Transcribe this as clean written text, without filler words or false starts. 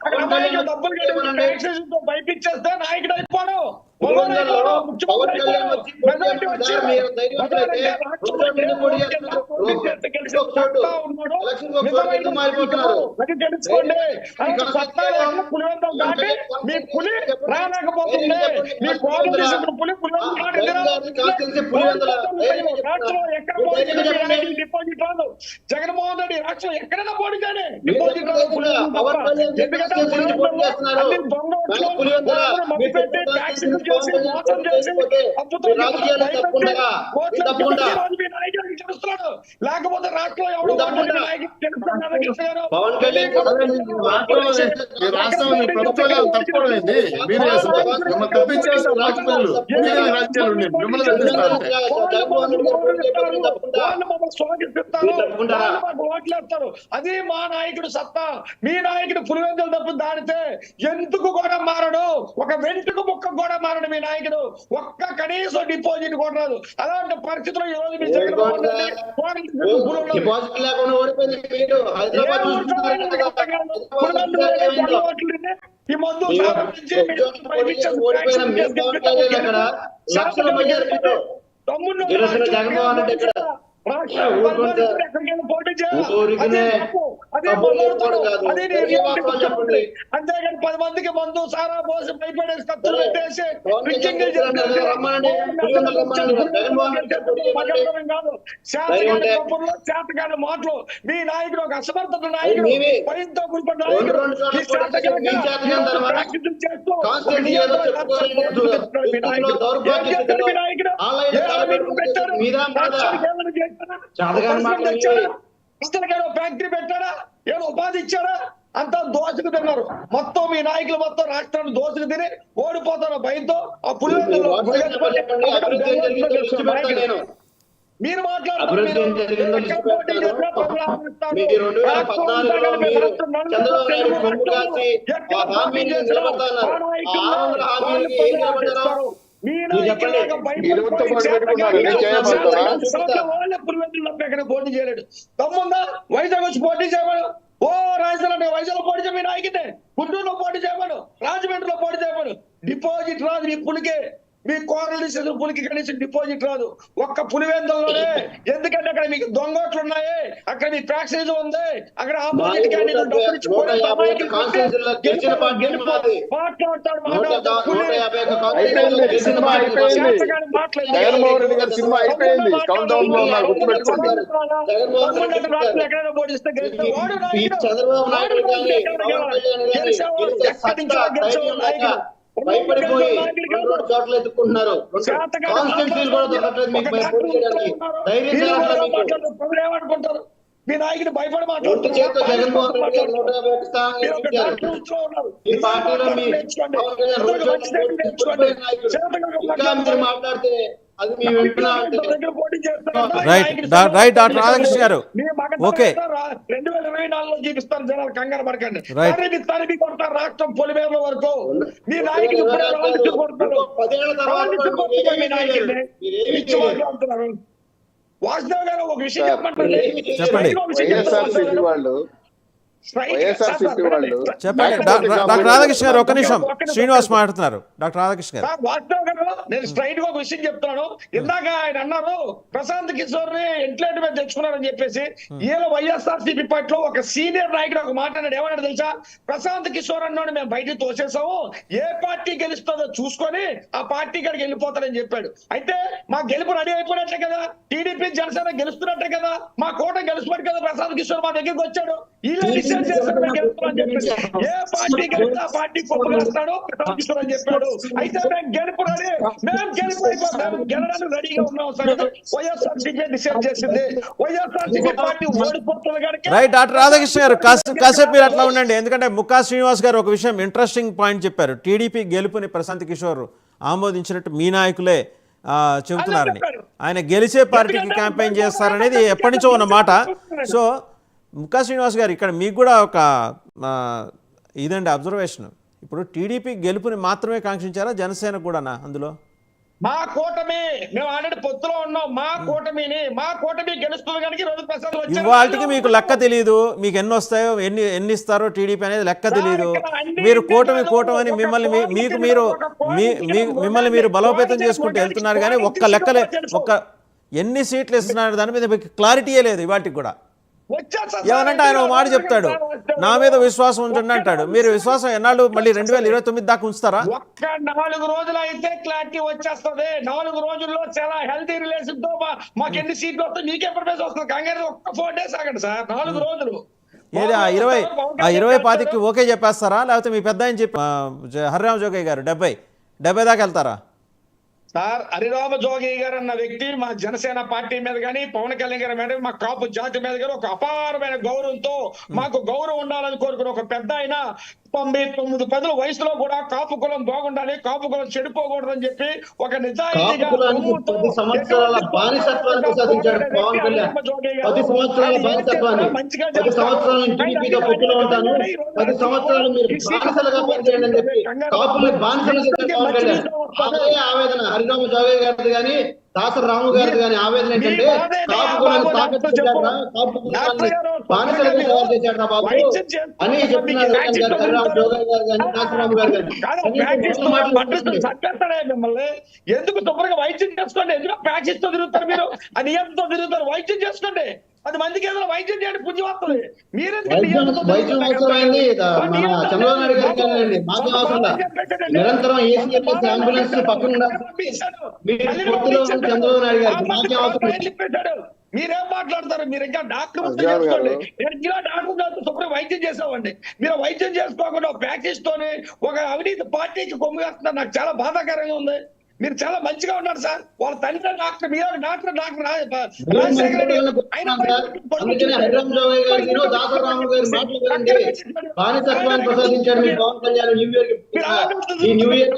పవన్ కళ్యాణ్ బయటిచ్చేస్తే నాయకుడు అయిపోను. పవన్ కళ్యాణ్ వచ్చి మీరు ధైర్యవంతులైతే మీ పులి రాలేకపోతుంది. మీ డిపాజిట్ రాదు. జగన్మోహన్ రెడ్డి రాష్ట్రం ఎక్కడైనా పోటీ కానీ డిపాజిట్ లేకపోతే రాష్ట్రంలో ఎవరు పవన్ కళ్యాణ్ ఓట్లేస్తారు. అది మా నాయకుడు సత్తా. మీ నాయకుడు పులివెందులు తప్పు దాడితే ఎందుకు కూడా మారడు. ఒక వెంట్రుకు ముక్క కూడా మారడు మీ నాయకుడు. ఒక్క కనీసం డిపాజిట్ కూడా రాదు. అలాంటి పరిస్థితుల్లో ఈ రోజు మీ జగన్మోహన్ రెడ్డి ఈ మందు జగన్మోహన్ రెడ్డి అంతేగాని 10 మందికి మందు సారా పోసి భయపడేసి ఖర్చులు పెట్టేసి కాదు చేతగాని మాటలు. మీ నాయకుడు ఒక అసమర్థత నాయకుడు, పైతో కూర్చున్న ఫ్యాక్టరీ పెట్టాడా, ఏదో ఉపాధి ఇచ్చాడా? అంతా దోచుకు తిన్నారు. మొత్తం మీ నాయకులు మొత్తం రాష్ట్రాన్ని దోచుకు తిని ఓడిపోతారు భయంతో. ఆ పులివెందులో మీరు మాట్లాడుతున్నారు. పోటీ చేయలేడు. తమ్ముందా వైజాగ్ వచ్చి పోటీ చేయమను. ఓ రాజధాని వైజాగ్లో పోటీ చేయమని నాయకుడే, గుంటూరులో పోటీ చేయమను, రాజమండ్రిలో పోటీ చేయమను. డిపాజిట్ రాదు మీ పులికే. మీ కోరలు తీసేసిన పులికి కనీసం డిపాజిట్ రాదు. ఒక్క పులివెందుల్లోనే. ఎందుకంటే అక్కడ మీకు దొంగోట్లు ఉన్నాయి, అక్కడ మీ ప్యాక్సేజ్ ఉంది, అక్కడ ఆపోజిట్ క్యాండిడేట్ డబ్బులు ఇచ్చి ఎక్కడైనా పోటీస్తే భయపడిపోయి చోట్ల ఎత్తుకుంటున్నారు. ఏమనుకుంటారు? మీ నాయకుడు భయపడి మాట్లాడుతున్నారు. జగన్మోహన్ రెడ్డి 151 స్థానాలు మాట్లాడితే అది మీ రైట్ డాక్టర్ రాధాకృష్ణ గారు. ఓకే 2024లో చూపిస్తాను జనాలు, కంగారు పడకండి. కొడతారు రాష్ట్రం పొలిమేర వరకు. మీ నాయకులు వాసుదేవ్ గారు ఒక విషయం చెప్పండి. చెప్పండి డాక్టర్ రాధాకృష్ణ గారు. ఒక్క నిమిషం, శ్రీనివాస్ మాట్లాడుతున్నారు. డాక్టర్ రాధాకృష్ణ గారు నేను స్ట్రైట్ గా ఒక విషయం చెప్తున్నాను. ఇందాక ఆయన అన్నారు ప్రశాంత్ కిషోర్ ని ఎంట్లేట్ మీద తెచ్చుకున్నారని చెప్పేసి. ఈయన వైఎస్ఆర్సీపీ పార్టీలో ఒక సీనియర్ నాయకుడు ఒక మాట్లాడాడు. ఏమన్నాడు తెలుసా? ప్రశాంత్ కిషోర్ అన్నాడు మేము బయటకు తోసేసాము, ఏ పార్టీ గెలుస్తుందో చూసుకొని ఆ పార్టీ కాడికి వెళ్ళిపోతారని చెప్పాడు. అయితే మా గెలుపు రెడీ అయిపోయినట్లే కదా, టీడీపీ జనసేన గెలుస్తున్నట్టే కదా, మా కోట గెలుస్తున్నట్టు కదా ప్రశాంత్ కిషోర్ మా దగ్గరికి వచ్చాడు. ఇలా డిసైడ్ చేస్తాడు ఏ పార్టీ గెలిస్తే ఆ పార్టీ కొట్టుకొస్తాడో ప్రశాంత్ కిషోర్ అని చెప్పాడు. అయితే మేము గెలుపు రెడీ, మేము గెలుపు అయిపోతాం, గెలడానికి రెడీగా ఉన్నాం సార్. వైఎస్ఆర్సీపీ డిసైడ్ చేసింది. వైఎస్ఆర్సీపీ పార్టీ ఓడిపోతుంది కనుక. రైట్ డాక్టర్ రాధాకృష్ణ గారు కాసేపు మీరు అట్లా ఉండండి. ఎందుకంటే ముక్కా శ్రీనివాస్ గారు ఒక విషయం ఇంట్రెస్టింగ్ పాయింట్ చెప్పారు. టీడీపీ గెలుపుని ప్రశాంత్ కిషోర్ ఆమోదించినట్టు మీ నాయకులే చెబుతున్నారని. ఆయన గెలిచే పార్టీకి క్యాంపెయిన్ చేస్తారనేది ఎప్పటి నుంచో ఉన్న మాట. సో ముక్కా శ్రీనివాస్ గారు ఇక్కడ మీకు కూడా ఒక ఇదండి అబ్జర్వేషన్. ఇప్పుడు టీడీపీ గెలుపుని మాత్రమే కాంక్షించారా, జనసేన కూడానా అందులో? మా కూటమి మేము ఆల్రెడీ పొత్తులో ఉన్నాం. మా కూటమి గెలుస్తుంది కనుక ఈ రోజు ప్రసాద్ వచ్చారు. ఇవాళకి మీకు లెక్క తెలియదు, మీకు ఎన్ని వస్తాయో ఎన్ని ఇస్తారో టీడీపీ అనేది లెక్క తెలియదు. మీరు కూటమి అని మిమ్మల్ని మీరు బలోపేతం చేసుకుంటూ వెళ్తున్నారు, కానీ ఒక్క లెక్కలే ఎన్ని సీట్లు ఇస్తున్నారు దాని మీద మీకు క్లారిటీయే లేదు ఇవాటికి కూడా. ఏమనంటే ఆయన ఒక మాట చెప్తాడు, నా మీద విశ్వాసం ఉంచండి అంటాడు. మీరు విశ్వాసం ఎన్నాళ్ళు మళ్ళీ 2029 దాకా ఉంచుతారా? ఒక్క 4 రోజులు అయితే క్లారిటీ వచ్చేస్తుంది. 4 రోజుల్లో చాలా హెల్తీ రిలేషన్ తో మాకు ఎన్ని సీట్లు వస్తాయి మీకే ప్రిఫరెన్స్ వస్తుంది. కంగారు ఒక్క 4 days ఆగండి సార్. 4 రోజులు ఏది ఆ 20-25కి ఓకే చెప్పేస్తారా, లేకపోతే మీ పెద్ద ఆయన చెప్పి హరిరామ జోగయ్య గారు 70 దాకా వెళ్తారా? సార్ హరిరామ జోగయ్య గారు అన్న వ్యక్తి మా జనసేన పార్టీ మీద కానీ పవన్ కళ్యాణ్ గారి మీద మా కాపు జాతి మీద కానీ ఒక అపారమైన గౌరవంతో మాకు గౌరవం ఉండాలని కోరుకున్న ఒక పెద్ద ఆయన 99 వయసులో కూడా కాపు కులం బాగుండాలి, కాపు కులం చెడిపోకూడదు అని చెప్పి ఒక నిజాయితీగా 10 సంవత్సరాల బానిసత్వాన్ని ప్రసాదించాడు పవన్ కళ్యాణ్. 10 సంవత్సరాల బానిసత్వాన్ని, 10 సంవత్సరాలు టీడీపీతో పొత్తులో ఉంటాను, 10 సంవత్సరాలు మీరు బానిసలుగా పనిచేయండి అని చెప్పి కాపుల్ని బానిసలు చేశారు పవన్ కళ్యాణ్. అదే ఆవేదన హరిరామ జోగయ్య గారిది కానీ దాసరి రాము గారిది కానీ ఆవేదన ఏంటంటే కాపు కులాన్ని తాకట్టు పెట్టాడు, కాపు కులాన్ని బానిసలుగా తయారు చేశాడు నా బాబు అని చెప్తున్నారు హరిరామ జోగయ్య గారు కానీ దాసరి రాము గారు కానీ. మిమ్మల్ని ఎందుకు శుభ్రంగా వైద్యం చేసుకోండి, ఎందుకు ప్యాచెస్ తో తిరుగుతారు మీరు, ఆ నియంతో తిరుగుతారు. వైద్యం చేసుకోండి, 10 మందికి ఏదైనా వైద్యం చేయండి, పుణ్యం వస్తుంది. వైద్యం అవసరమైంది మన చంద్రబాబు నాయుడు గారికి వెళ్ళండి, మాకేం అవసరం లేదు. నిరంతరం ఏసీ అంబులెన్స్ పక్కన చంద్రబాబు నాయుడు గారికి మాకేం అవసరం లేదు. మీరేం మాట్లాడతారు? మీరు ఇంకా డాక్టర్ చేసుకోండి, ఇంకా డాక్టర్ శుభ్రం వైద్యం చేసామండి. మీరు వైద్యం చేసుకోకుండా ప్యాకేజ్ తోని ఒక అవినీతి పార్టీకి కొమ్మువేస్తున్నారు. నాకు చాలా బాధాకరంగా ఉంది. మీరు చాలా మంచిగా ఉన్నారు సార్. వాళ్ళ తండ్రి డాక్టర్, మీరు డాక్టర్ రాజశేఖర రెడ్డి. అందుకనే హరిరామ జోగయ్య గారికి దాసరి రాము గారి మాటలు వినండి. బానిసత్వాన్ని ప్రసాదించాడు మీ పవన్ కళ్యాణ్. New year